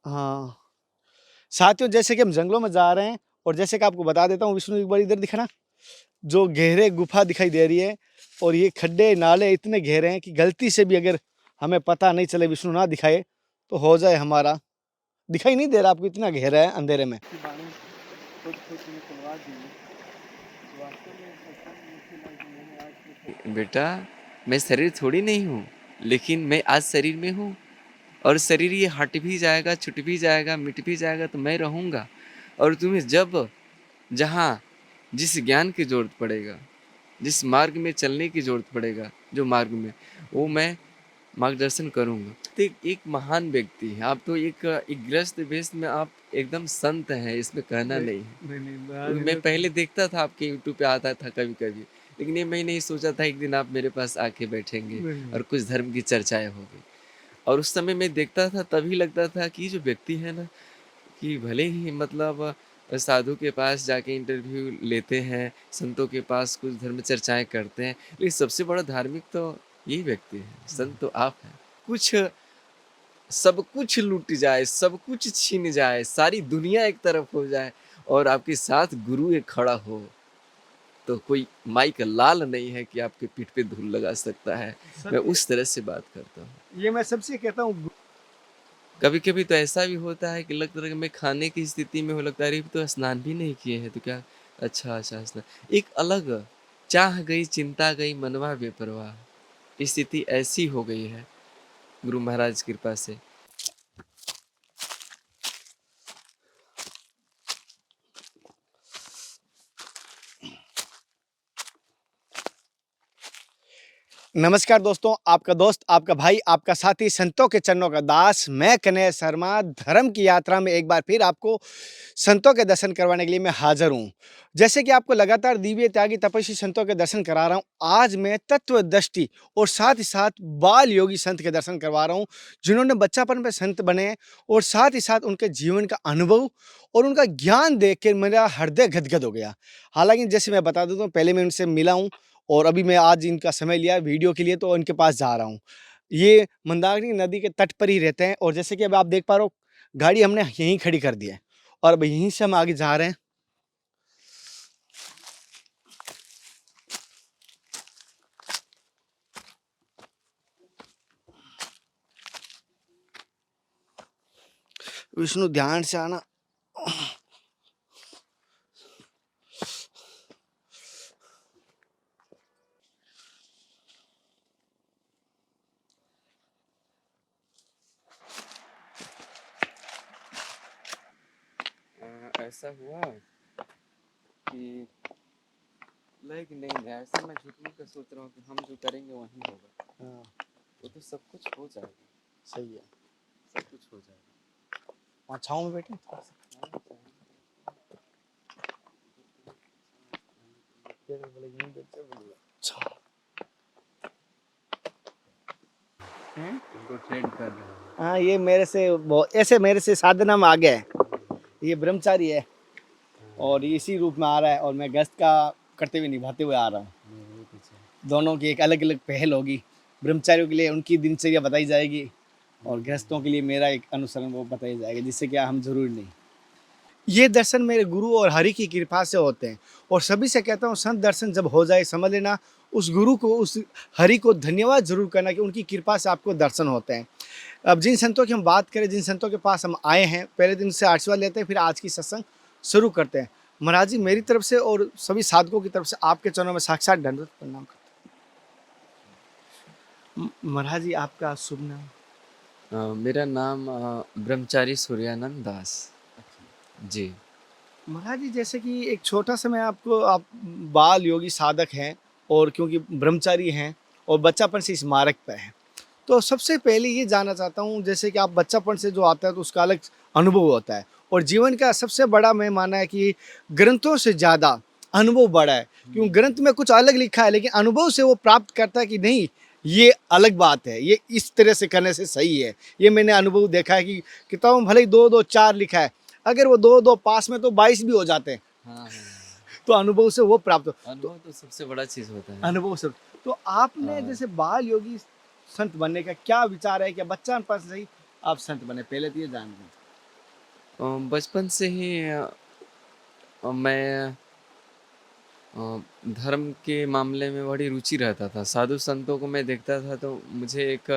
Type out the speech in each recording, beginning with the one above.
हाँ, साथियों जैसे कि हम जंगलों में जा रहे हैं और जैसे कि आपको बता देता हूँ विष्णु एक बार इधर दिखना, जो गहरे गुफा दिखाई दे रही है और ये खड्डे नाले इतने गहरे हैं कि गलती से भी अगर हमें पता नहीं चले विष्णु ना दिखाए तो हो जाए हमारा, दिखाई नहीं दे रहा आपको इतना गहरा है अंधेरे में। बेटा, मैं शरीर थोड़ी नहीं हूँ, लेकिन मैं आज शरीर में हूँ। और शरीर ये हट भी जाएगा, छूट भी जाएगा, मिट भी जाएगा, तो मैं रहूँगा। और तुम्हें जब जहाँ जिस ज्ञान की जरूरत पड़ेगा, जिस मार्ग में चलने की जरूरत पड़ेगा, जो मार्ग में, वो मैं मार्गदर्शन करूँगा। तो एक महान व्यक्ति है आप, तो एक ग्रस्त वेश में आप एकदम संत हैं, इसमें कहना नहीं है। क्योंकि मैं पहले देखता था आपके यूट्यूब पे आता था कभी कभी, लेकिन ये मैं नहीं सोचा था एक दिन आप मेरे पास आके बैठेंगे और कुछ धर्म की चर्चाएं होगी। और उस समय मैं देखता था तभी लगता था कि जो व्यक्ति है ना, कि भले ही मतलब साधु के पास जाके इंटरव्यू लेते हैं, संतों के पास कुछ धर्म चर्चाएं करते हैं, लेकिन सबसे बड़ा धार्मिक तो यही व्यक्ति है, संत तो आप हैं। कुछ सब कुछ लूट जाए, सब कुछ छीन जाए, सारी दुनिया एक तरफ हो जाए और आपके साथ गुरु एक खड़ा हो, तो कोई माई का लाल नहीं है कि आपके पीठ पे धूल लगा सकता है। मैं उस तरह से बात करता हूँ। ये मैं सबसे कहता हूँ। कभी कभी तो ऐसा भी होता है कि लगता है कि मैं खाने की स्थिति में हो, लगता है अरे तो स्नान भी नहीं किए हैं तो क्या। अच्छा अच्छा, स्नान एक अलग, चाह गई चिंता गई मनवा बेपरवाह, स्थिति ऐसी हो गई है गुरु महाराज की कृपा से। नमस्कार दोस्तों, आपका दोस्त, आपका भाई, आपका साथी, संतों के चरणों का दास, मैं कन्हैया शर्मा धर्म की यात्रा में एक बार फिर आपको संतों के दर्शन करवाने के लिए मैं हाजिर हूँ। जैसे कि आपको लगातार दिव्य त्यागी तपस्वी संतों के दर्शन करा रहा हूँ, आज मैं तत्वदृष्टि और साथ ही साथ बाल योगी संत के दर्शन करवा रहा हूँ, जिन्होंने बच्चापन में संत बने और साथ ही साथ उनके जीवन का अनुभव और उनका ज्ञान देख के मेरा हृदय गदगद हो गया। हालांकि जैसे मैं बता देता हूँ, पहले मैं उनसे मिला हूँ और अभी मैं आज इनका समय लिया वीडियो के लिए तो इनके पास जा रहा हूँ। ये मंदाकिनी नदी के तट पर ही रहते हैं और जैसे कि अब आप देख पा रहे हो, गाड़ी हमने यहीं खड़ी कर दी है और अब यहीं से हम आगे जा रहे हैं। विष्णु ध्यान से आना। ऐसा हुआ कि लाइक नहीं, ऐसा मैं झूठ मूठ का सोच रहा हूँ कि हम जो करेंगे वही होगा। हाँ, वो तो सब कुछ हो जाएगा, सही है। सब कुछ हो जाएगा। वहाँ छाँव में बैठे। उनको ट्रेंड कर रहे हैं। हाँ, ये मेरे से ऐसे मेरे से साधना में आ गया है। ये ब्रह्मचारी है और ये इसी रूप में आ रहा है और मैं गृहस्थ का करते हुए निभाते हुए आ रहा हूँ। दोनों की एक अलग अलग पहल होगी। ब्रह्मचारियों के लिए उनकी दिनचर्या बताई जाएगी और गृहस्थों के लिए मेरा एक अनुसरण वो बताया जाएगा, जिससे क्या हम जरूर नहीं। ये दर्शन मेरे गुरु और हरि की कृपा से होते हैं और सभी से कहता हूँ, संत दर्शन जब हो जाए समझ लेना उस गुरु को, उस हरि को धन्यवाद जरूर करना कि उनकी कृपा से आपको दर्शन होते हैं। अब जिन संतों की हम बात करें, जिन संतों के पास हम आए हैं, पहले दिन से आशीर्वाद लेते हैं, फिर आज की सत्संग शुरू करते हैं। महाराज जी, मेरी तरफ से और सभी साधकों की तरफ से आपके चरणों में साक्षात दंडवत प्रणाम करते हैं। महाराज जी, आपका शुभ नाम? मेरा नाम ब्रह्मचारी सूर्यानंद दास जी। महाराज जी, जैसे कि एक छोटा सा मैं आपको, आप बाल योगी साधक हैं और क्योंकि ब्रह्मचारी हैं और बच्चापन से इस मार्ग पर हैं, तो सबसे पहले ये जानना चाहता हूँ, जैसे कि आप बच्चापन से जो आता है तो उसका अलग अनुभव होता है और जीवन का सबसे बड़ा मैं माना है कि ग्रंथों से ज़्यादा अनुभव बड़ा है, क्योंकि ग्रंथ में कुछ अलग लिखा है लेकिन अनुभव से वो प्राप्त करता है कि नहीं, ये अलग बात है, ये इस तरह से करने से सही है। ये मैंने अनुभव देखा है कि किताबों में भले ही 2-2 4 लिखा है, अगर वो 2-2 पास में तो 22 भी हो जाते हैं। हाँ हाँ, तो अनुभव से वो प्राप्त हो, अनुभव तो सबसे बड़ा चीज होता है। अनुभव से। तो आपने हाँ। जैसे बाल योगी संत बनने का क्या विचार है, क्या बच्चापन से ही आप संत बने, पहले तो ये जान लें। बचपन से ही मैं धर्म के मामले में बड़ी रुचि रहता था। साधु संतों को मैं देखता था तो मुझे एक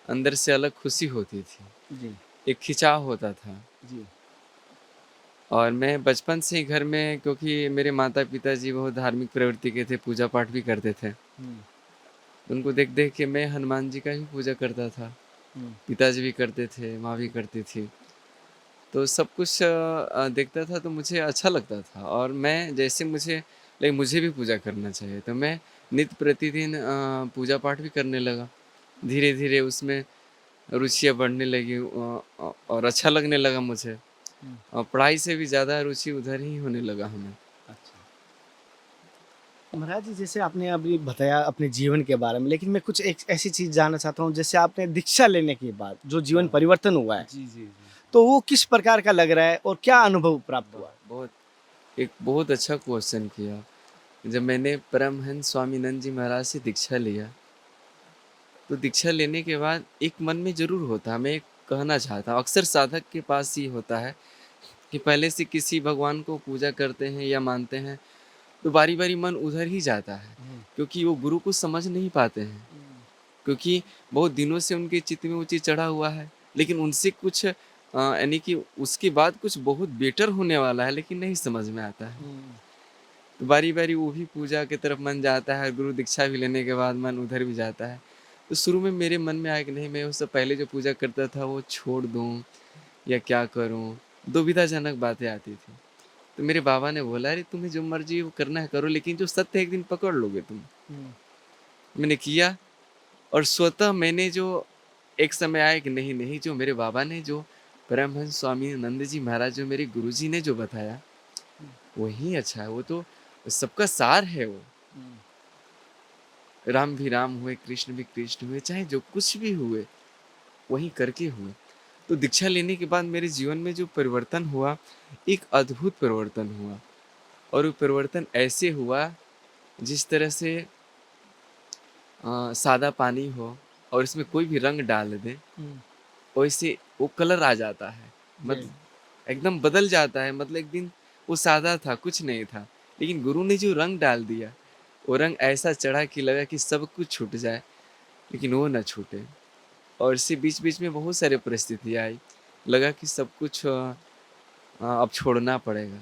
अंदर से अलग खुशी होती थी, जी, एक खिंचाव होता था। जी। और मैं बचपन से ही घर में, क्योंकि मेरे माता-पिता जी बहुत धार्मिक प्रवृत्ति के थे, पूजा पाठ भी करते थे। हुँ, उनको देख-देख के मैं हनुमान जी का भी पूजा करता था। हुँ, पिताजी भी करते थे, माँ भी करती थी। तो सब कुछ देखता था तो मुझे अच्छा लगता था, और मैं जैसे मुझे भी पूजा करना चाहिए, तो मैं नित्य प्रतिदिन पूजा पाठ भी करने लगा। धीरे-धीरे उसमें रुचियाँ बढ़ने लगी, और अच्छा लगने लगा मुझे। हुँ। पढ़ाई से भी ज़्यादा रुचि उधर ही होने लगा हमें। अच्छा। महाराज जी, जैसे आपने अभी बताया अपने जीवन के बारे में, लेकिन मैं कुछ एक ऐसी चीज़ जानना चाहता हूँ, जैसे आपने दीक्षा लेने के बाद जो जीवन हाँ। परिवर्तन हुआ है, जी, जी, जी। तो वो किस प्रकार का लग रहा है और क्या अनुभव प्राप्त हुआ? बहुत एक बहुत अच्छा क्वेश्चन किया। जब मैंने परमहंस स्वामीनंद जी महाराज से दीक्षा लिया, तो दीक्षा लेने के बाद एक मन में ज़रूर होता है, मैं एक कहना चाहता हूँ, अक्सर साधक के पास ये होता है कि पहले से किसी भगवान को पूजा करते हैं या मानते हैं, तो बारी-बारी मन उधर ही जाता है, हुँ, क्योंकि वो गुरु को समझ नहीं पाते हैं। हुँ, क्योंकि बहुत दिनों से उनके चित्त में वो चीज़ चढ़ा हुआ है, लेकिन उनसे कुछ यानी कि उसके बाद कुछ बहुत बेटर होने वाला है, लेकिन नहीं समझ में आता है। हुँ, तो बारी-बारी वो भी पूजा की तरफ मन जाता है, गुरु दीक्षा भी लेने के बाद मन उधर भी जाता है। तो शुरू में मेरे मन में आया कि नहीं, मैं उससे पहले जो पूजा करता था वो छोड़ दूँ या क्या करूँ? दुविधाजनक बातें आती थी। तो मेरे बाबा ने बोला, अरे तुम्हें जो मर्ज़ी वो करना है करो, लेकिन जो सत्य एक दिन पकड़ लोगे तुम। हुँ, मैंने किया, और स्वतः मैंने जो एक समय आया कि नहीं, नहीं, जो मेरे बाबा ने, जो परमहंस स्वामी नंद जी महाराज, जो मेरे गुरुजी ने जो बताया, हुँ, वही अच्छा है। वो तो सबका सार है वो। हुँ, राम भी राम हुए, कृष्ण भी कृष्ण हुए, चाहे जो कुछ भी हुए, वही करके हुए। तो दीक्षा लेने के बाद मेरे जीवन में जो परिवर्तन हुआ, एक अद्भुत परिवर्तन हुआ। और वो परिवर्तन ऐसे हुआ, जिस तरह से सादा पानी हो और इसमें कोई भी रंग डाल दें, हुँ, वैसे वो कलर आ जाता है। जी, मतलब एकदम बदल जाता है। मतलब एक दिन वो सादा था, कुछ नहीं था, लेकिन गुरु ने जो रंग डाल दिया, वो रंग ऐसा चढ़ा कि लगा कि सब कुछ छूट जाए, लेकिन वो ना छूटे। और इससे बीच-बीच में बहुत सारी परिस्थितियाँ आई। लगा कि सब कुछ अब छोड़ना पड़ेगा।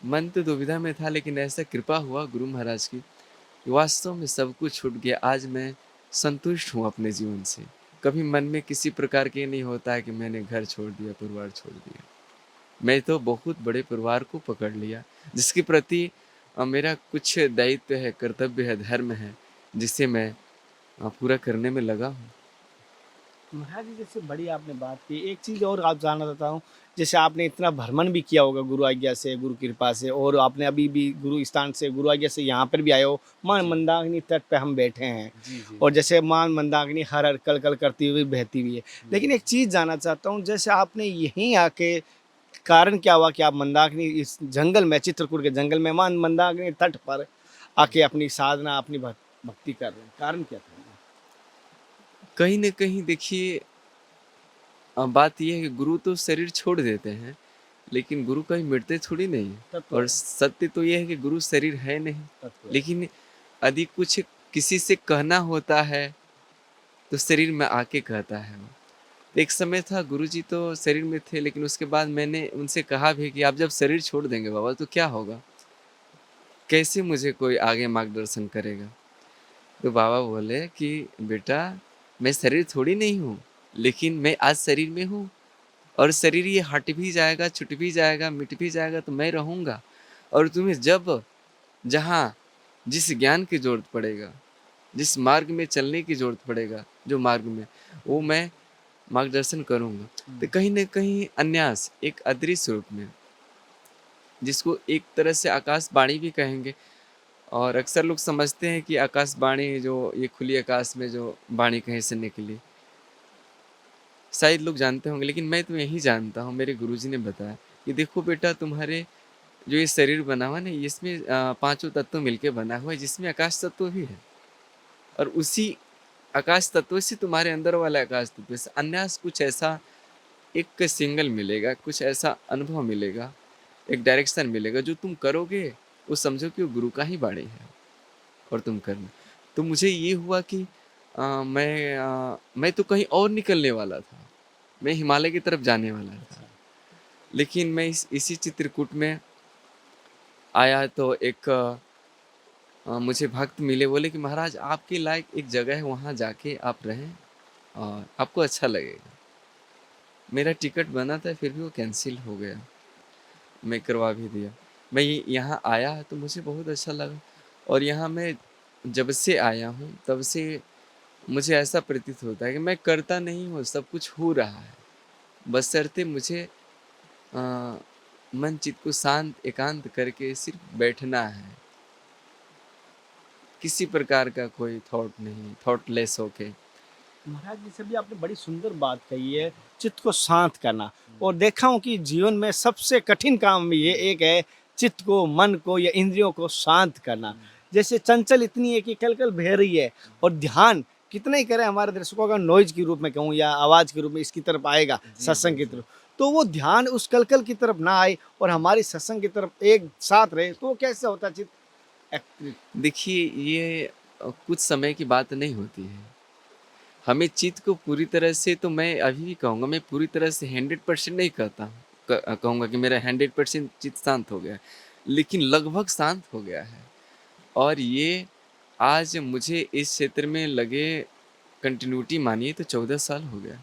मन तो दुविधा में था, लेकिन ऐसा कृपा हुआ गुरु महाराज की, कि वास्तव में सब कुछ छूट गया। आज मैं संतुष्ट हूँ अपने जीवन से। कभी मन में किसी प्रकार के नहीं होता है कि मैंने घर छोड़ दिया, परिवार छोड़ दिया। मैं तो बहुत बड़े परिवार को पकड़ लिया, जिसके प्रति मेरा कुछ दायित्व है, कर्तव्य है, धर्म है, जिसे मैं पूरा करने में लगा हूँ। महाराज जी, जैसे बड़ी आपने बात की, एक चीज़ और आप जानना चाहता हूँ, जैसे आपने इतना भ्रमण भी किया होगा गुरु आज्ञा से, गुरु कृपा से, और आपने अभी भी गुरु स्थान से, गुरु आज्ञा से यहाँ पर भी आए हो, माँ जी, मंदाकिनी तट पे हम बैठे हैं, जी, जी, और जी। जैसे माँ मंदाकिनी हर हर कल-कल करती हुई बहती हुई है। हुँ, लेकिन एक चीज़ जानना चाहता हूँ, जैसे आपने यहीं आके कारण क्या हुआ कि आप मंदाकिनी इस जंगल में, चित्रकूट के जंगल में माँ मंदाकिनी तट पर आके अपनी साधना, अपनी भक्ति कर रहे हैं? कारण क्या था? कहीं न कहीं देखिए, बात ये है कि गुरु तो शरीर छोड़ देते हैं, लेकिन गुरु कभी मिटते थोड़ी नहीं हैं। तत्व और है, सत्य तो ये है कि गुरु शरीर है नहीं। तत्व है। लेकिन यदि कुछ किसी से कहना होता है, तो शरीर में आके कहता है वो। तो एक समय था, गुरुजी तो शरीर में थे, लेकिन उसके बाद मैंने उनसे कहा भी कि आप जब शरीर छोड़ देंगे बाबा, तो क्या होगा? कैसे मुझे कोई आगे मार्गदर्शन करेगा? तो बाबा बोले कि बेटा, मैं शरीर थोड़ी नहीं हूँ, लेकिन मैं आज शरीर में हूँ, और शरीर ये हट भी जाएगा, छूट भी जाएगा, मिट भी जाएगा, तो मैं रहूँगा। और तुम्हें जब जहाँ जिस ज्ञान की ज़रूरत पड़ेगा, जिस मार्ग में चलने की ज़रूरत पड़ेगा, जो मार्ग में, वो हुँ, मैं मार्गदर्शन करूँगा। तो हुँ, कहीं न कहीं अन्यास एक अदृश्य रूप में, जिसको एक तरह से आकाशवाणी भी कहेंगे। और अक्सर लोग समझते हैं कि आकाशवाणी जो ये खुली आकाश में जो वाणी कहीं से निकली, शायद लोग जानते होंगे, लेकिन मैं तो यही जानता हूँ, मेरे गुरुजी ने बताया कि देखो बेटा, तुम्हारे जो ये शरीर बना हुआ है ना, इसमें पाँचों तत्व मिलके बना हुआ है, जिसमें आकाश तत्व भी है। और उसी आकाश तत्व से तुम्हारे अंदर वाला आकाश तत्व से अन्यास कुछ ऐसा एक सिंगल मिलेगा, कुछ ऐसा अनुभव मिलेगा, एक डायरेक्शन मिलेगा जो तुम करोगे, वो समझो कि वो गुरु का ही बाणी है और तुम करना। तो मुझे ये हुआ कि मैं तो कहीं और निकलने वाला था, मैं हिमालय की तरफ जाने वाला था। लेकिन मैं इसी चित्रकूट में आया तो एक मुझे भक्त मिले, बोले कि महाराज आपके लायक एक जगह है, वहाँ जाके आप रहें और आपको अच्छा लगेगा। मेरा टिकट बना था फिर भी वो कैंसिल हो गया, मैं करवा भी दिया। मैं यहाँ आया तो मुझे बहुत अच्छा लगा, और यहाँ मैं जब से आया हूँ तब से मुझे ऐसा प्रतीत होता है कि मैं करता नहीं हूँ, सब कुछ हो रहा है, बशर्ते मुझे अ, मन चित्त को शांत एकांत करके सिर्फ बैठना है, किसी प्रकार का कोई थॉट नहीं, थॉटलेस होके। महाराज जैसे भी आपने बड़ी सुंदर बात कही है, चित्त को शांत करना। और देखा हूँ कि जीवन में सबसे कठिन काम भी ये एक है, चित्त को, मन को या इंद्रियों को शांत करना। जैसे चंचल इतनी है कि कल कल बह रही है, और ध्यान कितना ही करें हमारे दर्शकों का, नॉइज के रूप में कहूँ या आवाज के रूप में इसकी तरफ आएगा, जी, सत्संग जी, की जी। तरफ, तो वो ध्यान उस कलकल की तरफ ना आए और हमारी सत्संग की तरफ एक साथ रहे, तो वो कैसे होता है चित्त देखिए ये कुछ समय की बात नहीं होती है। हमें चित्त को पूरी तरह से, तो मैं अभी भी कहूँगा, मैं पूरी तरह से 100% नहीं कहता हूँ, कहूँगा कि मेरा 100% चित्त शांत हो गया है, लेकिन लगभग शांत हो गया है। और ये आज मुझे इस क्षेत्र में लगे कंटिन्यूटी मानिए तो 14 साल हो गया,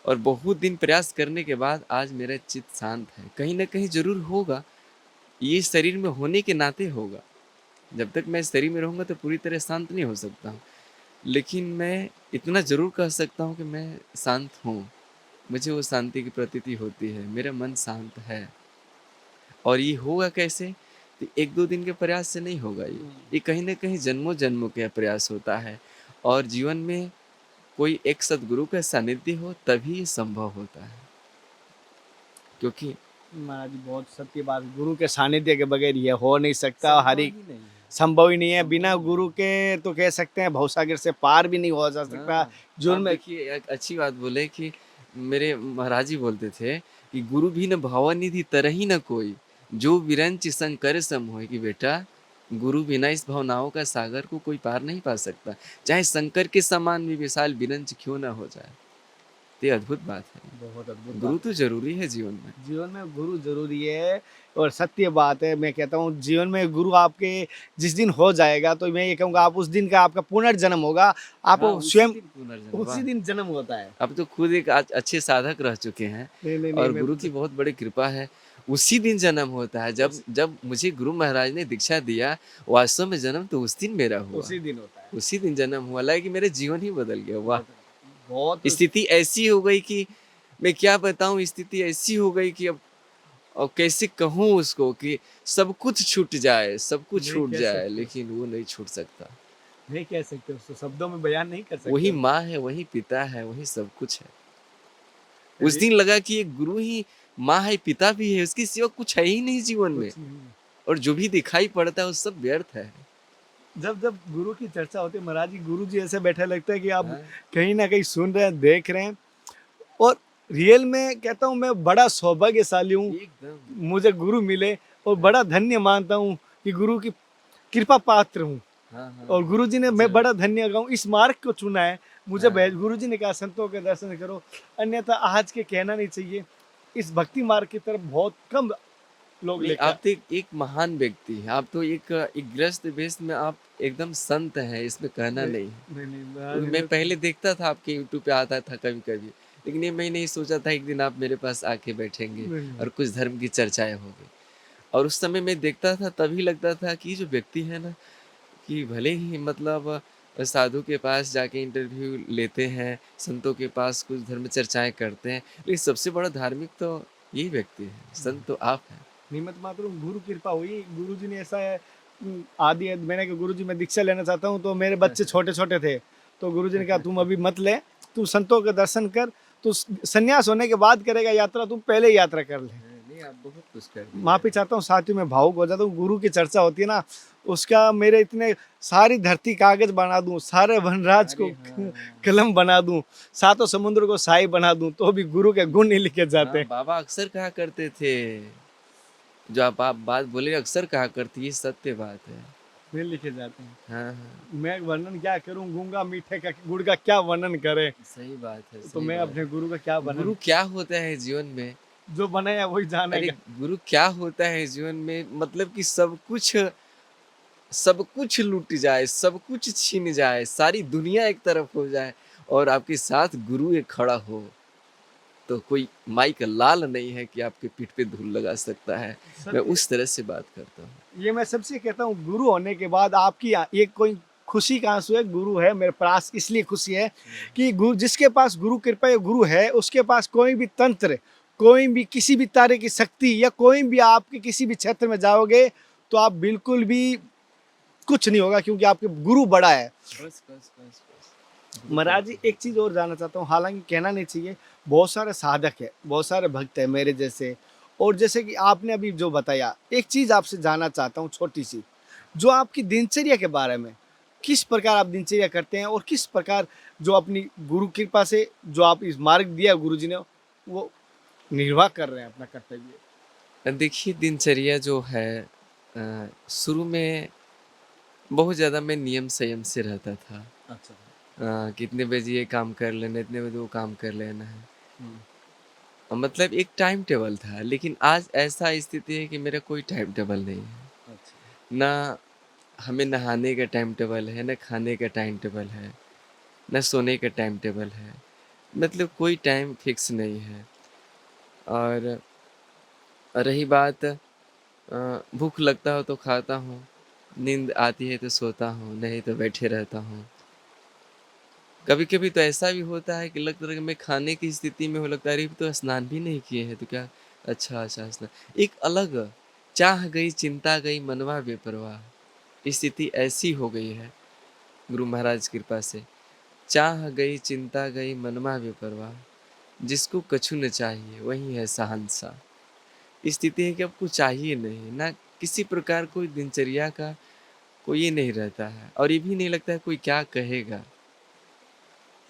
और बहुत दिन प्रयास करने के बाद आज मेरा चित्त शांत है। कहीं न कहीं ज़रूर होगा, ये शरीर में होने के नाते होगा। जब तक मैं शरीर में रहूँगा तो पूरी तरह शांत नहीं हो सकता हूँ। लेकिन मैं इतना ज़रूर कह सकता हूँ कि मैं शांत हूँ। मुझे वो शांति की प्रतीति होती है, मेरा मन शांत है। और ये होगा कैसे? तो 1-2 दिन के प्रयास से नहीं होगा ये। ये कहीं न कहीं जन्मों-जन्मों का प्रयास होता है, और जीवन में कोई एक सद्गुरु का सानिध्य हो तभी ये संभव होता है। क्योंकि महाराज जी बहुत सत्य बात, गुरु के सानिध्य के बगैर ये हो नहीं सकता, संभव हरि ही नहीं है। संभव ही नहीं है, संभव बिना ही नहीं गुरु है। के तो कह सकते हैं भवसागर से पार भी नहीं हो जा सकता। हाँ, आप जुर्म देखिए एक अच्छी बात बोले कि मेरे महाराज जी बोलते थे कि गुरु भी न भवनिधि तरहि न कोई, जो विरंच संकर सम होय, कि बेटा गुरु बिना इस भावनाओं का सागर को कोई पार नहीं पा सकता, चाहे शंकर के समान भी विशाल विरंच क्यों ना हो जाए। तो ये अद्भुत बात है, बहुत अद्भुत गुरु बात तो है। जरूरी है जीवन में। जीवन में गुरु जरूरी है, और सत्य बात है। मैं कहता हूँ जीवन में गुरु आपके जिस दिन हो जाएगा, तो मैं ये कहूँगा आप उस दिन का आपका पुनर्जन्म होगा। आप हाँ, उसी स्वयं दिन पुनर्जन्म, उसी वाह। दिन जन्म होता है। अब तो खुद एक अच्छे साधक रह चुके हैं, नहीं नहीं नहीं, और मैं गुरु की बहुत बड़ी कृपा है। उसी दिन जन्म होता है, जब जब मुझे गुरु महाराज ने दीक्षा दिया, वास्तव में जन्म तो उस दिन मेरा हुआ। उसी दिन होता है। उसी दिन जन्म हुआ, लगा कि मेरा जीवन ही बदल गया। वाह! बहुत बहुत स्थिति ऐसी हो गई कि मैं क्या बताऊँ, स्थिति ऐसी हो गई कि अब कैसे कहूँ उसको कि सब कुछ छूट जाए, सब कुछ नहीं छूट कह जाए, सकते, लेकिन वो नहीं छूट सकता। नहीं कह सकते, उसको शब्दों में बयान नहीं कर वही सकते। माँ है, वही पिता है, वही सब कुछ है। उस अरे दिन लगा कि एक गुरु ही माँ है, पिता भी है, उसके सिवा कुछ है ही नहीं जीवन में, कुछ नहीं। और जो भी दिखाई पड़ता है वो सब व्यर्थ है। जब जब गुरु की चर्चा होती है महाराज जी, गुरु जी ऐसे बैठे लगता है कि आप हाँ, कहीं ना कहीं सुन रहे हैं, देख रहे हैं। और रियल में कहता हूँ मैं बड़ा सौभाग्यशाली हूँ, एकदम। मुझे गुरु मिले, और हाँ, बड़ा धन्य मानता हूँ कि गुरु की कृपा पात्र हूँ। हाँ, हाँ, और गुरु जी ने, हाँ, मैं ज़रूर। बड़ा धन्य कहूँ, इस मार्ग को चुना है। मुझे हाँ, गुरु जी ने कहा संतों के दर्शन करो, अन्यथा आज के कहना नहीं चाहिए, इस भक्ति मार्ग की तरफ बहुत कम लोग नहीं, लेकर। आप तो एक महान व्यक्ति हैं, आप तो एक गृहस्थ वेश में आप एकदम संत हैं, इसमें कहना नहीं नहीं है। नहीं नहीं क्योंकि महाराज मैं मैं पहले देखता था आपके यूट्यूब पे आता था कभी-कभी, लेकिन ये मैं नहीं सोचा था एक दिन आप मेरे पास आके बैठेंगे नहीं और कुछ धर्म की चर्चाएँ होंगी। और उस समय मैं देखता था तभी लगता था कि ये जो व्यक्ति है ना, कि भले ही मतलब साधु के पास जाके इंटरव्यू लेते हैं, संतों के पास कुछ धर्म चर्चाएँ करते हैं, लेकिन सबसे बड़ा धार्मिक तो यही व्यक्ति है, संत तो आप हैं। निमित्त मात्र हूँ, गुरु कृपा हुई। गुरु जी ने ऐसा है, आदि है, मैंने कहा गुरु जी मैं दीक्षा लेना चाहता हूँ, तो मेरे बच्चे छोटे छोटे थे, तो गुरु जी ने कहा तुम अभी मत ले, तू संतों के दर्शन कर, तू संन्यास होने के बाद करेगा यात्रा, तुम पहले ही यात्रा कर ले। नहीं, आप बहुत कुछ कर दिए माफी हैं। चाहता हूँ साथियों, में भावुक हो जाता हूँ। गुरु की चर्चा होती है ना, उसका मेरे इतने सारी धरती कागज बना दूं, सारे वनराज को अरे हाँ। कलम बना दूं, सातों समुद्र को साई बना दूं, तो भी गुरु के गुण नहीं लिखे जाते। हाँ, बाबा अक्सर कहा करते थे, जो आप बात बोले अक्सर कहा करती, ये सत्य बात है। नहीं लिखे जाते हैं। हाँ, हाँ, मैं वर्णन क्या करूं, गूंगा मीठे का गुड़ का क्या वर्णन करे, सही बात है, तो सही मैं बात अपने है। गुरु का क्या वर्णन, गुरु क्या होता है जीवन में? जो बनाया वही अरे जानेगा। गुरु क्या होता है जीवन में? मतलब कि सब कुछ लूट जाए, सब कुछ छीन जाए, सारी दुनिया एक तरफ हो जाए और आपके साथ गुरु एक खड़ा हो, तो कोई माई का लाल नहीं है कि आपके पीठ पे धूल लगा सकता है। मैं सत्य, उस तरह से बात करता हूँ। ये मैं सबसे कहता हूँ, गुरु होने के बाद आपकी एक कोई खुशी का आंसू है, गुरु है मेरे पास, इसलिए खुशी है कि गुरु, जिसके पास गुरु कृपा या गुरु है, उसके पास कोई भी तंत्र, कोई भी किसी भी तरह की शक्ति, या कोई भी आपके किसी भी क्षेत्र में जाओगे तो आप बिल्कुल भी कुछ नहीं होगा, क्योंकि आपके गुरु बड़ा है। बस बस बस बस गुरु महाराज जी, बहुत है। एक चीज़ और जानना चाहता हूँ, हालांकि कहना नहीं चाहिए, बहुत सारे साधक है, बहुत सारे भक्त है मेरे जैसे, और जैसे कि आपने अभी जो बताया, एक चीज़ आपसे जानना चाहता हूँ छोटी सी, जो आपकी दिनचर्या के बारे में, किस प्रकार आप दिनचर्या करते हैं, और किस प्रकार जो अपनी गुरु कृपा से जो आप इस मार्ग दिया गुरु जी ने, वो निर्वाह कर रहे हैं अपना कर्तव्य। देखिए दिनचर्या जो है, शुरू में बहुत ज़्यादा मैं नियम संयम से रहता था। अच्छा। कितने बजे ये काम कर लेना, इतने बजे वो काम कर लेना है। हम्म। मतलब एक टाइम टेबल था, लेकिन आज ऐसा स्थिति है कि मेरा कोई टाइम टेबल नहीं है। अच्छा। ना हमें नहाने का टाइम टेबल है, ना खाने का टाइम टेबल है, ना सोने का टाइम टेबल है। मतलब कोई टाइम फिक्स नहीं है। और रही बात, भूख लगता हो तो खाता हूँ, नींद आती है तो सोता हूँ, नहीं तो बैठे रहता हूँ। कभी-कभी तो ऐसा भी होता है कि लगता है कि मैं खाने की स्थिति में हूँ, लगता है अरे अभी तो स्नान भी नहीं किए हैं तो क्या, अच्छा स्नान। एक अलग चाह गई, चिंता गई, मनवा बेपरवाह स्थिति ऐसी हो गई है गुरु महाराज कृपा से। चाह गई, चिंता गई, मनवा बेपरवाह, जिसको कछु न चाहिए वही है शहंशाह। स्थिति है कि अब कुछ चाहिए नहीं, ना किसी प्रकार कोई दिनचर्या का कोई ये नहीं रहता है, और ये भी नहीं लगता है कोई क्या कहेगा,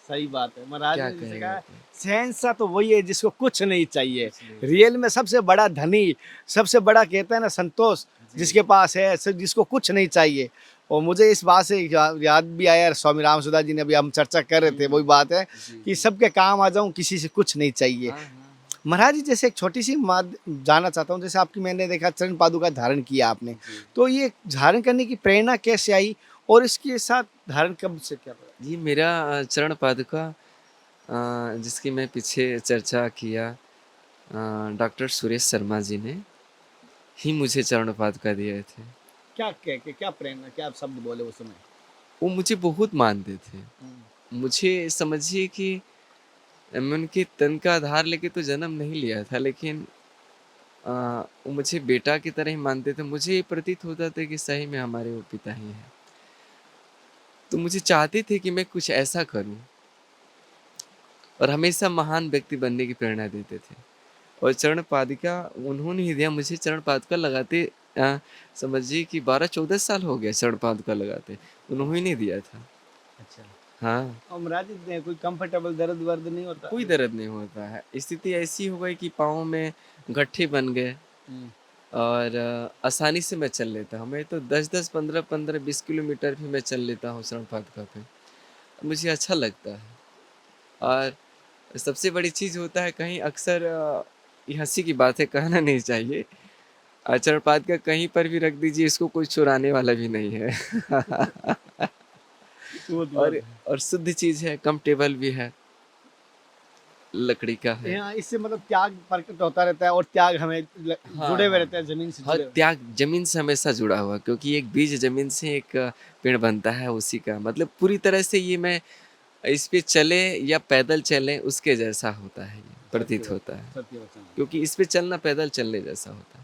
सही बात है, महाराज क्या ने जैसे कहेगा कहा, कोई, शहंशाह तो वही है जिसको कुछ नहीं चाहिए। कुछ नहीं रियल चाहिए। में सबसे बड़ा धनी, सबसे बड़ा कहता है ना संतोष, जी। जिसके पास है, जिसको कुछ नहीं चाहिए। और मुझे इस बात से याद भी आया, स्वामी रामसुदा जी ने अभी हम चर्चा कर रहे थे, वही बात है जी, कि जी। सबके काम आ जाऊं, किसी से कुछ नहीं चाहिए। हाँ, हाँ। महाराज जी, जैसे एक छोटी सी बात जानना चाहता हूँ, जैसे आपकी मैंने देखा चरण पादुका धारण किया आपने, जी। तो ये धारण करने की प्रेरणा कैसे आई, और इसके साथ धारण कब से क्या पड़ा? जी, मेरा चरण पादुका, जिसकी मैं पीछे चर्चा किया, डॉक्टर सुरेश शर्मा जी ने ही मुझे चरण पादुका दिए थे। क्या कह के, क्या प्रेरणा, क्या शब्द बोले उस समय? वो मुझे बहुत मानते थे। हम्म। मुझे समझिए कि मैं उनके तन का आधार लेके तो जन्म नहीं लिया था, लेकिन वो मुझे बेटा की तरह ही मानते थे। मुझे ये प्रतीत होता था कि सही में हमारे वो पिता ही हैं। तो मुझे चाहते थे कि मैं कुछ ऐसा करूँ, और हमेशा महान व्यक्ति बनने की प्रेरणा देते थे। और चरण पादुका उन्होंने ही दिया मुझे। चरण पादुका लगाते, समझिए कि 12-14 साल हो गया चरण पादुका लगाते, उन्होंने ही दिया था। अच्छा। हाँ, और महाराज जी, कोई कंफर्टेबल दर्द वर्द नहीं होता? कोई दर्द नहीं होता है। स्थिति ऐसी हो गई कि पाँव में गट्ठे बन गए, हम्म। और आसानी से मैं चल लेता हूँ। मैं तो 10-10, 15-15, 20 किलोमीटर भी मैं चल लेता हूँ चरण पादुका पे। मुझे अच्छा लगता है। और सबसे बड़ी चीज़ होता है, कहीं अक्सर, ये हँसी की बात है, कहना नहीं चाहिए, चरण पादुका कहीं पर भी रख दीजिए, इसको कोई चुराने वाला भी नहीं है। वो तो बात और है। और शुद्ध चीज़ है, कंफर्टेबल भी है, लकड़ी का है। यहाँ इससे मतलब त्याग प्रकट होता रहता है, और त्याग हमें हाँ, जुड़े हुए हाँ। रहते हैं, जमीन से हाँ, जुड़े हुए। त्याग ज़मीन से हमेशा जुड़ा हुआ, क्योंकि एक बीज ज़मीन से एक पेड़ बनता है, उसी का मतलब पूरी तरह से ये मैं इस पे चले या पैदल चलें उसके जैसा होता है, ये सत्य प्रतीत वचन, होता है। सत्य वचन। क्योंकि इस पे चलना पैदल चलने जैसा होता है।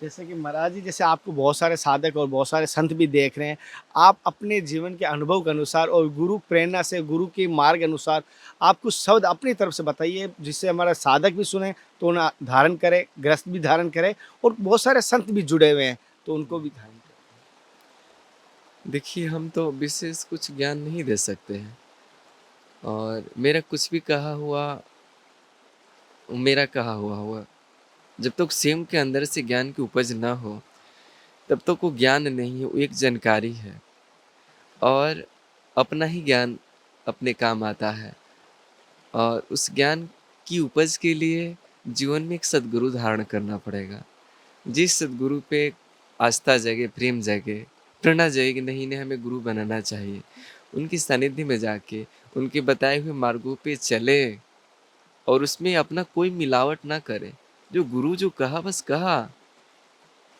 जैसे कि महाराज जी, जैसे आपको बहुत सारे साधक और बहुत सारे संत भी देख रहे हैं, आप अपने जीवन के अनुभव के अनुसार और गुरु प्रेरणा से, गुरु के मार्ग अनुसार, आप कुछ शब्द अपनी तरफ से बताइए, जिससे हमारा साधक भी सुने तो उन्हें धारण करे, ग्रस्त भी धारण करे, और बहुत सारे संत भी जुड़े हुए हैं तो उनको भी धारण करें। देखिए, हम तो विशेष कुछ ज्ञान नहीं दे सकते हैं और मेरा कुछ भी कहा हुआ, मेरा कहा हुआ हुआ। जब तक स्वयं के अंदर से ज्ञान की उपज ना हो, तब तक वो ज्ञान नहीं है, वो एक जानकारी है और अपना ही ज्ञान अपने काम आता है और उस ज्ञान की उपज के लिए जीवन में एक सद्गुरु धारण करना पड़ेगा। जिस सद्गुरु पे आस्था जगे, प्रेम जगे, प्रेरणा जगे, नहीं इन्हें हमें गुरु बनाना चाहिए। उनकी सानिध्य में जाके, उनके बताए हुए मार्गों पे चले और उसमें अपना कोई मिलावट ना करे। जो गुरु जो कहा बस कहा,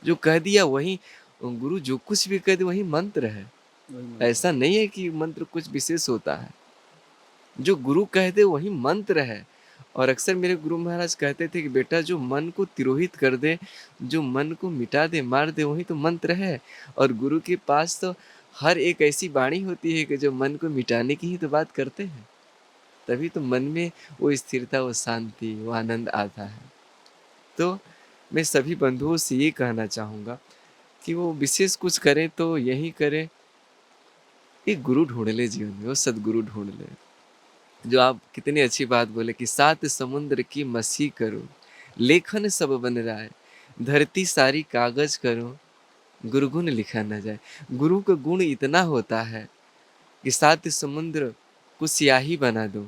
जो कह दिया वही गुरु जो कुछ भी कह दे वही मंत्र है। वही ऐसा नहीं है कि मंत्र कुछ विशेष होता है। जो गुरु कह दे वही मंत्र है। और अक्सर मेरे गुरु महाराज कहते थे कि बेटा जो मन को तिरोहित कर दे, जो मन को मिटा दे, मार दे वही तो मंत्र है। और गुरु के पास तो हर एक ऐसी वाणी होती है कि जो मन को मिटाने की ही तो बात करते हैं। तभी तो मन में वो स्थिरता, वो शांति, वो आनंद आता है। तो मैं सभी बंधुओं से ये कहना चाहूँगा कि वो विशेष कुछ करे तो यही करे, एक गुरु ढूँढ ले जीवन में, वो सद्गुरु ढूँढ ले। जो आप कितनी अच्छी बात बोले कि सात समुद्र की मसी करो, लेखन सब बन रहा है, धरती सारी कागज करो, गुरु गुण लिखा न जाए। गुरु का गुण इतना होता है कि सात समुद्र को स्याही बना दो,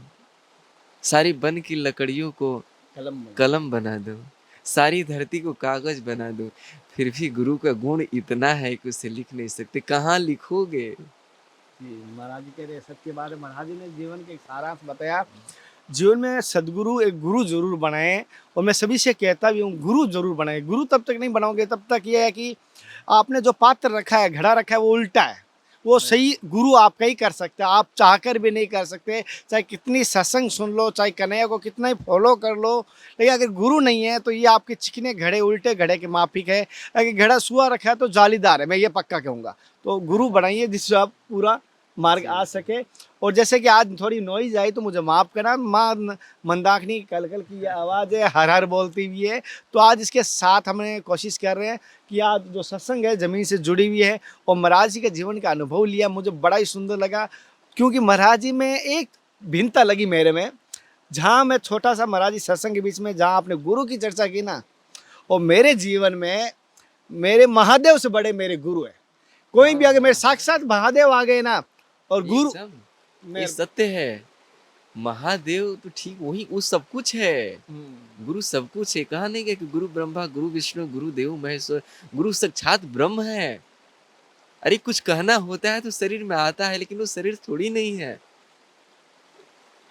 सारी वन की लकड़ियों को कलम कलम बना दो, सारी धरती को कागज बना दो, फिर भी गुरु का गुण इतना है कि उसे लिख नहीं सकते। कहाँ लिखोगे? जी, महाराज जी कह रहे सत्य बात है। महाराज जी ने जीवन के एक सारांश बताया। जीवन में सदगुरु एक गुरु जरूर बनाए और मैं सभी से कहता भी हूँ गुरु जरूर बनाए। गुरु तब तक नहीं बनाओगे तब तक ये है कि आपने जो पात्र रखा है, घड़ा रखा है वो उल्टा है। वो सही गुरु आपका ही कर सकता है, आप चाहकर भी नहीं कर सकते। चाहे कितनी सत्संग सुन लो, चाहे कन्हैया को कितना ही फॉलो कर लो, लेकिन अगर गुरु नहीं है तो ये आपके चिकने घड़े, उल्टे घड़े के माफिक है। अगर घड़ा सुआ रखा है तो जालीदार है, मैं ये पक्का कहूँगा। तो गुरु बनाइए जिससे आप पूरा मार्ग आ सके। और जैसे कि आज थोड़ी नॉइज आई तो मुझे माफ़ करना, माँ मंदाकिनी कलकल की ये आवाज़ है, हर हर बोलती हुई है। तो आज इसके साथ हमें कोशिश कर रहे हैं कि आज जो सत्संग है ज़मीन से जुड़ी हुई है और महाराज जी के जीवन का अनुभव लिया, मुझे बड़ा ही सुंदर लगा। क्योंकि महाराज जी में एक भिन्नता लगी मेरे में, जहाँ मैं छोटा सा महाराज जी सत्संग के बीच में जहाँ आपने गुरु की चर्चा की ना, और मेरे जीवन में मेरे महादेव से बड़े मेरे गुरु हैं। कोई भी अगर मेरे साक्षात महादेव आ गए ना और गुरु एकदम, ये मैं सत्य है। महादेव तो ठीक वही वो सब कुछ है। गुरु सब कुछ है। कहा नहीं गया कि गुरु ब्रह्मा, गुरु विष्णु, गुरु देव महेश्वर, गुरु साक्षात ब्रह्म है। अरे कुछ कहना होता है तो शरीर में आता है, लेकिन वो शरीर थोड़ी नहीं है।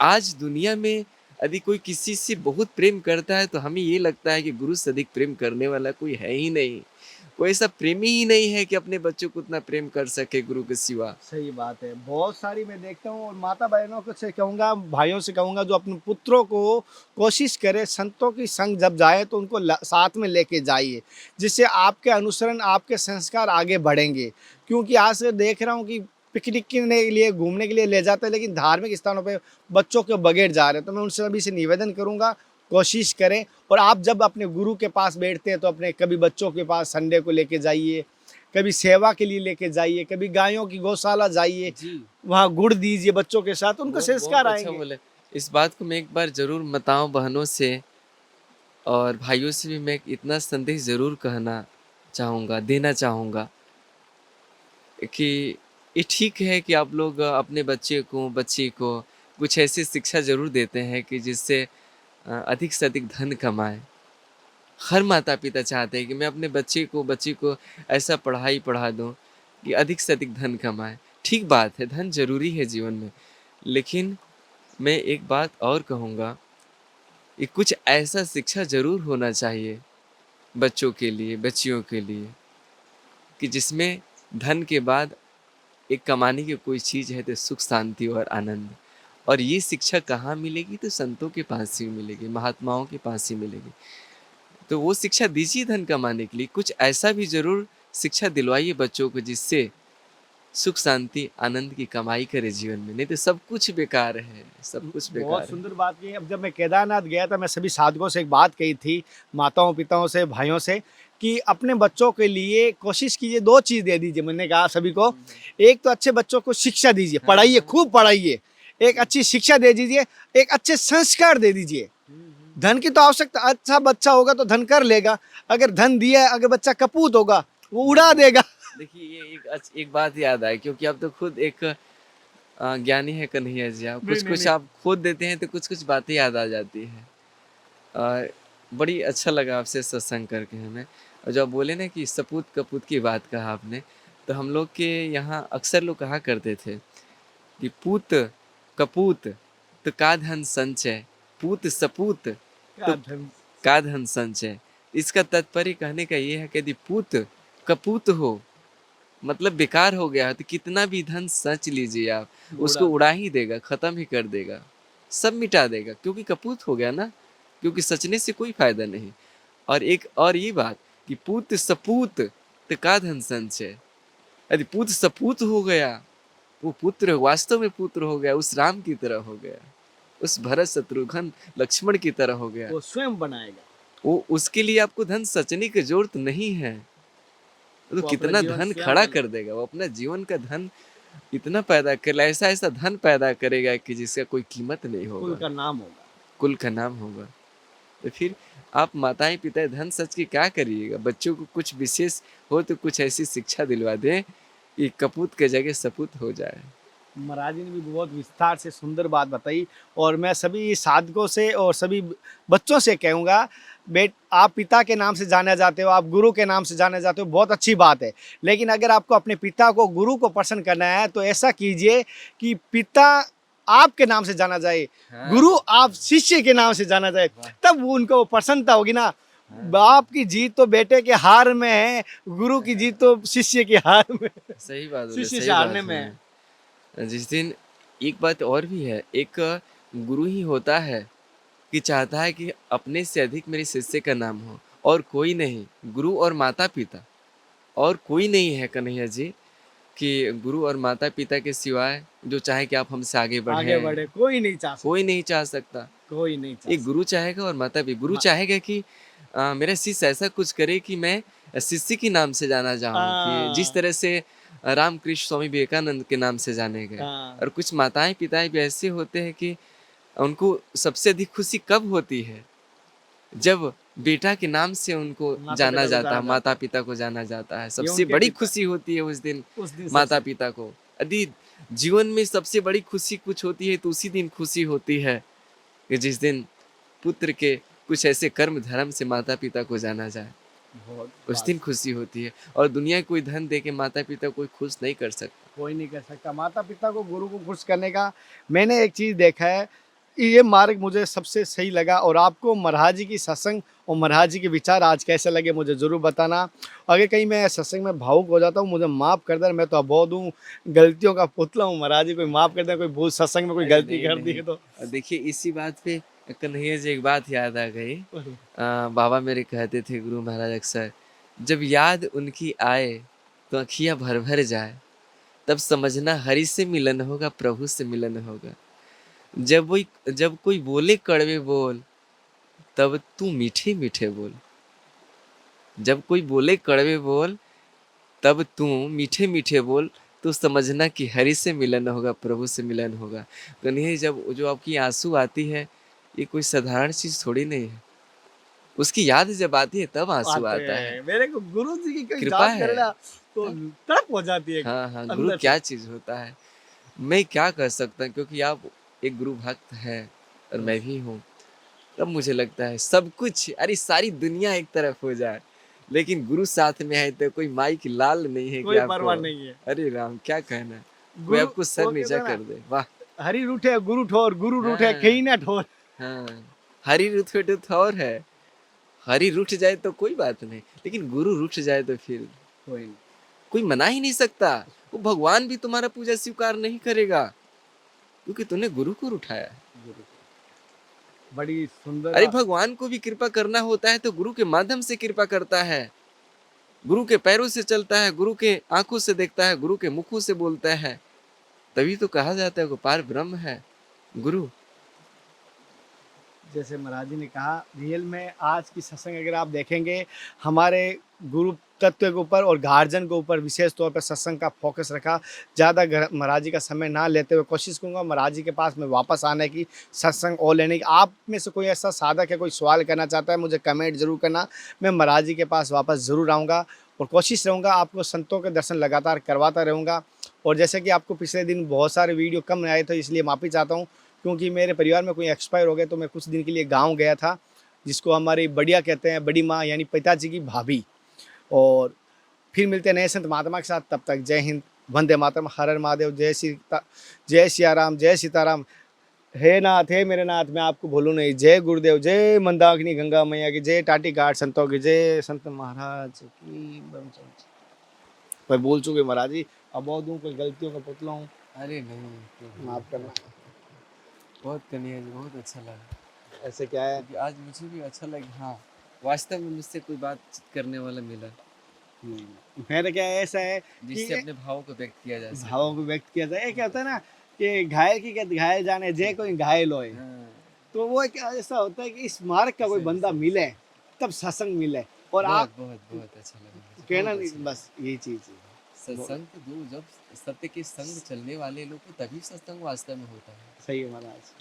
आज दुनिया में यदि कोई किसी से बहुत प्रेम करता है तो हमें ये लगता है कि गुरु से अधिक प्रेम करने वाला कोई है ही नहीं। कोई ऐसा प्रेमी ही नहीं है कि अपने बच्चों को उतना प्रेम कर सके गुरु के सिवा। सही बात है। बहुत सारी मैं देखता हूँ और माता बहनों को से कहूँगा, भाइयों से कहूँगा जो अपने पुत्रों को कोशिश करे संतों की संग जब जाए तो उनको साथ में लेके जाइए, जिससे आपके अनुसरण, आपके संस्कार आगे बढ़ेंगे। क्योंकि आज से देख रहा हूँ कि पिकनिक के लिए, घूमने के लिए ले जाते हैं, लेकिन धार्मिक स्थानों पे बच्चों के बगैर जा रहे हैं। तो मैं उनसे सभी से निवेदन करूँगा, कोशिश करें। और आप जब अपने गुरु के पास बैठते हैं तो अपने कभी बच्चों के पास संडे को लेके जाइए, कभी सेवा के लिए लेके जाइए, कभी गायों की गौशाला जाइए, जी, वहाँ गुड़ दीजिए बच्चों के साथ, उनको बहुत संस्कार बहुत अच्छा आएंगे। बोले। इस बात को मैं एक बार जरूर बताऊं बहनों से और भाइयों से भी। मैं इतना संदेश जरूर कहना चाहूँगा, देना चाहूँगा कि ये ठीक है कि आप लोग अपने बच्चे को, बच्ची को कुछ ऐसी शिक्षा जरूर देते हैं कि जिससे अधिक से अधिक धन कमाए। हर माता पिता चाहते हैं कि मैं अपने बच्चे को, बच्ची को ऐसा पढ़ा दूं कि अधिक से अधिक धन कमाए। ठीक बात है, धन जरूरी है जीवन में। लेकिन मैं एक बात और कहूँगा कि कुछ ऐसा शिक्षा जरूर होना चाहिए बच्चों के लिए, बच्चियों के लिए, कि जिसमें धन के बाद एक कमाने की कोई चीज़ है तो सुख, शांति और आनंद। और ये शिक्षा कहाँ मिलेगी? तो संतों के पास ही मिलेगी, महात्माओं के पास ही मिलेगी। तो वो शिक्षा दीजिए धन कमाने के लिए। कुछ ऐसा भी ज़रूर शिक्षा दिलवाइए बच्चों को जिससे सुख, शांति, आनंद की कमाई करे जीवन में। नहीं तो सब कुछ बेकार है, सब कुछ बहुत बेकार है। सुंदर बात की। अब जब मैं केदारनाथ गया था, मैं सभी साधकों से एक बात कही थी, माताओं पिताओं से, भाइयों से, कि अपने बच्चों के लिए कोशिश कीजिए, 2 चीज़ दे दीजिए, मैंने कहा सभी को। एक तो अच्छे बच्चों को शिक्षा दीजिए, पढ़ाइए, खूब पढ़ाइए, एक अच्छी शिक्षा दे दीजिए, एक अच्छे संस्कार दे दीजिए। धन की तो आवश्यकता, अच्छा बच्चा होगा तो धन कर लेगा, अगर धन दिया है, अगर बच्चा कपूत होगा वो उड़ा देगा। देखिए ये एक बात याद आई, क्योंकि आप तो खुद एक ज्ञानी है कन्हैया जी। आप नहीं कुछ नहीं कुछ नहीं। आप खोद देते हैं तो कुछ कुछ बातें याद आ जाती है। और बड़ी अच्छा लगा आपसे सत्संग करके हमें। और जो आप बोले ना कि सपूत कपूत की बात कहा आपने, तो हम लोग के यहाँ अक्सर लोग कहा करते थे कि पूत कपूत तो का धन संचय, पूत सपूत तो क्या धन। का धन संचय। इसका तात्पर्य कहने का ये है कि यदि पूत कपूत हो, मतलब बेकार हो गया है, तो कितना भी धन सच लीजिए आप, उसको उड़ा। उड़ा ही देगा, खत्म ही कर देगा, सब मिटा देगा, क्योंकि कपूत हो गया ना, क्योंकि सचने से कोई फायदा नहीं। और एक और ये बात कि पूत सपूत तो का धन संचय। यदि पूत सपूत हो गया, वो पुत्र वास्तव में पुत्र हो गया, उस राम की तरह हो गया, उस भरत शत्रुघ्न लक्ष्मण की तरह हो गया, वो स्वयं बनाएगा। वो उसके लिए आपको धन सचने की जरूरत नहीं है। तो वो अपना कितना जीवन धन स्वयं खड़ा कर बना। देगा, वो अपना जीवन का धन इतना पैदा कर, ऐसा ऐसा धन पैदा करेगा कि जिसका कोई कीमत नहीं कुल होगा, का नाम होगा। कुल का नाम होगा। तो फिर आप माताएं पिता धन सच की क्या करिएगा, बच्चों को कुछ विशेष हो तो कुछ ऐसी शिक्षा दिलवा दें कि कपूत के जगह सपूत हो जाए। महाराज जी ने भी बहुत विस्तार से सुंदर बात बताई, और मैं सभी साधकों से और सभी बच्चों से कहूँगा, आप पिता के नाम से जाने जाते हो, आप गुरु के नाम से जाने जाते हो, बहुत अच्छी बात है। लेकिन अगर आपको अपने पिता को, गुरु को प्रसन्न करना है तो ऐसा कीजिए कि पिता आपके नाम से जाना जाए, गुरु आप शिष्य के नाम से जाना जाए, तब उनको प्रसन्नता होगी ना। बाप की जीत तो बेटे के हार में है, गुरु की जीत तो शिष्य के हार में है। सही बात बोले, शिष्य से सही हारने बात में है। है। जिस दिन एक बात और भी है, एक गुरु ही होता है कि चाहता है कि अपने से अधिक मेरे शिष्य का नाम हो, और कोई नहीं। गुरु और माता पिता, और कोई नहीं है कन्हैया जी, कि गुरु और माता पिता के सिवाय जो चाहे कि आप हमसे आगे आगे बढ़ें, बढ़े कोई नहीं चाह कोई सकता। नहीं चाह सकता। कोई नहीं चाह एक गुरु चाहेगा और माता भी, गुरु सकता। चाहेगा कि मेरा शिष्य ऐसा कुछ करे कि मैं शिष्य के नाम से जाना चाहूँ, कि जिस हाँ तरह से रामकृष्ण स्वामी विवेकानंद के नाम से जाने गए। हाँ। और कुछ माताएं पिताएं भी ऐसे होते हैं कि उनको सबसे अधिक खुशी कब होती है, जब बेटा के नाम से उनको माता जाना पिता को जाता जाना है, जाता माता है, पिता को जाना जाता है, ये सबसे उनके बड़ी पिता खुशी होती है उस दिन उस दिन माता सबसे। पिता को। यदि जीवन में सबसे बड़ी खुशी कुछ होती है तो उसी दिन खुशी होती है, कि जिस दिन पुत्र के कुछ ऐसे कर्म धर्म से माता पिता को जाना जाए, बहुत उस बात। दिन खुशी होती है। और दुनिया कोई धन दे के माता पिता कोई खुश नहीं कर सकता। कोई नहीं कर सकता माता पिता को, गुरु को खुश करने का। मैंने एक चीज़ देखा है, ये मार्ग मुझे सबसे सही लगा। और आपको महाराज जी की सत्संग और महाराज जी के विचार आज कैसे लगे मुझे ज़रूर बताना। अगर कहीं मैं सत्संग में भावुक हो जाता हूँ, मुझे माफ़ कर देना, मैं तो अबोध हूँ, गलतियों का पुतला हूँ। महाराज जी कोई माफ़ कर देना, कोई भूल सत्संग में कोई अरे गलती नहीं कर दी नहीं, है तो। और देखिए इसी बात पे कन्हैया जी एक बात याद आ गई। बाबा मेरे कहते थे गुरु महाराज अक्सर, जब याद उनकी आए तो अखियां भर भर जाए, तब समझना हरि से मिलन होगा, प्रभु से मिलन होगा। जब कोई बोले कड़वे बोल, तब तू मीठे मीठे बोल। जब कोई बोले कड़वे बोल, तब तू मीठे मीठे बोल, तो समझना कि हरि से मिलन होगा, प्रभु से मिलन होगा। कन्हैया जब जो आपकी आंसू आती है, ये कोई साधारण चीज थोड़ी नहीं है। उसकी याद जब आती है तब आंसू आते आता है। हैं मेरे को गुरु जी की कोई कृपा याद है। करे ना तो हाँ तड़प हो जाती है हाँ हाँ, गुरु अंदर से। क्या चीज होता है, मैं क्या कर सकता हूँ, क्योंकि आप एक गुरु भक्त है और मैं भी हूँ। तब मुझे लगता है सब कुछ, अरे सारी दुनिया एक तरफ हो जाए, लेकिन गुरु साथ में है तो कोई माई की लाल नहीं है कि कोई आपको, परवाह नहीं है। अरे राम क्या कहना है, कोई गुरु आपको सर वो नीचा कहते हैं कर ना, दे, वाह। हरि रूठे गुरु ठोर, गुरु रूठे हाँ कहीं ना ठोर। हाँ, हरी रुठ रुठ और है, हरी रूठ जाए तो कोई बात नहीं, लेकिन गुरु रूठ जाए तो फिर कोई नहीं। कोई मना ही नहीं सकता। वो भगवान भी तुम्हारा पूजा स्वीकार नहीं करेगा, क्योंकि तूने गुरु को उठाया है। गुरु बड़ी सुंदर। अरे भगवान को भी कृपा करना होता है तो गुरु के माध्यम से कृपा करता है। गुरु के पैरों से चलता है, गुरु के आंखों से देखता है, गुरु के मुखों से बोलता है, तभी तो कहा जाता है वो पार ब्रह्म है गुरु। जैसे महाराज जी ने कहा, रियल में आज की सत्संग अगर आप देखेंगे, हमारे गुरु तत्व के ऊपर और गार्जियन के ऊपर विशेष तौर पर सत्संग का फोकस रखा। ज़्यादा महाराज जी का समय ना लेते हुए कोशिश करूँगा महाराज जी के पास में वापस आने की, सत्संग और लेने की। आप में से कोई ऐसा साधक है, कोई सवाल करना चाहता है, मुझे कमेंट ज़रूर करना। मैं महाराज जी के पास वापस ज़रूर आऊँगा और कोशिश रहूँगा आपको संतों के दर्शन लगातार करवाता रहूँगा। और जैसे कि आपको पिछले दिन बहुत सारे वीडियो कम आए थे, इसलिए माफ़ी चाहता हूँ, क्योंकि मेरे परिवार में कोई एक्सपायर हो गए तो मैं कुछ दिन के लिए गाँव गया था, जिसको हमारी बढ़िया कहते हैं, बड़ी माँ यानी पिताजी की भाभी। और फिर मिलते हैं नए संत महात्मा के साथ, तब तक जय हिंद, वंदे मातरम, हर हर महादेव, जय सिया राम, जय सीताराम। हे नाथ, हे मेरे नाथ, मैं आपको भूलूं नहीं। जय गुरुदेव, जय मंदाकिनी गंगा मैया की जय, टाटी घाट संतों की जय, संत महाराज की ब्रह्मचर्य। मैं बोल चुके महाराज जी, अब बहुत दूं, कोई गलतियों का पुतला हूँ, अरे नहीं, माफ करना। बहुत कन्हैया जी, बहुत अच्छा लगा। ऐसे क्या है, क्योंकि आज मुझे भी अच्छा लगा। हाँ, वास्तव में मुझसे कोई बातचीत करने वाला मिला मेरा क्या है, ऐसा है जिससे कि अपने भावों को व्यक्त किया जा सके। भावों को व्यक्त किया जाए। ये क्या होता है ना कि घायल की क्या, घायल जाने जय कोई घायल होए। हाँ, तो वो एक ऐसा होता है कि इस मार्ग का कोई सही बंदा सही मिले, तब सत्संग मिले। और आप बहुत बहुत बहुत अच्छा लगा मुझे, कहना बहुत नहीं, अच्छा लगा। बस यही चीज़ है। सत्संग तो दूर, जब सत्य के संग चलने वाले लोग को तभी सत्संग वास्तव में होता है। सही है महाराज।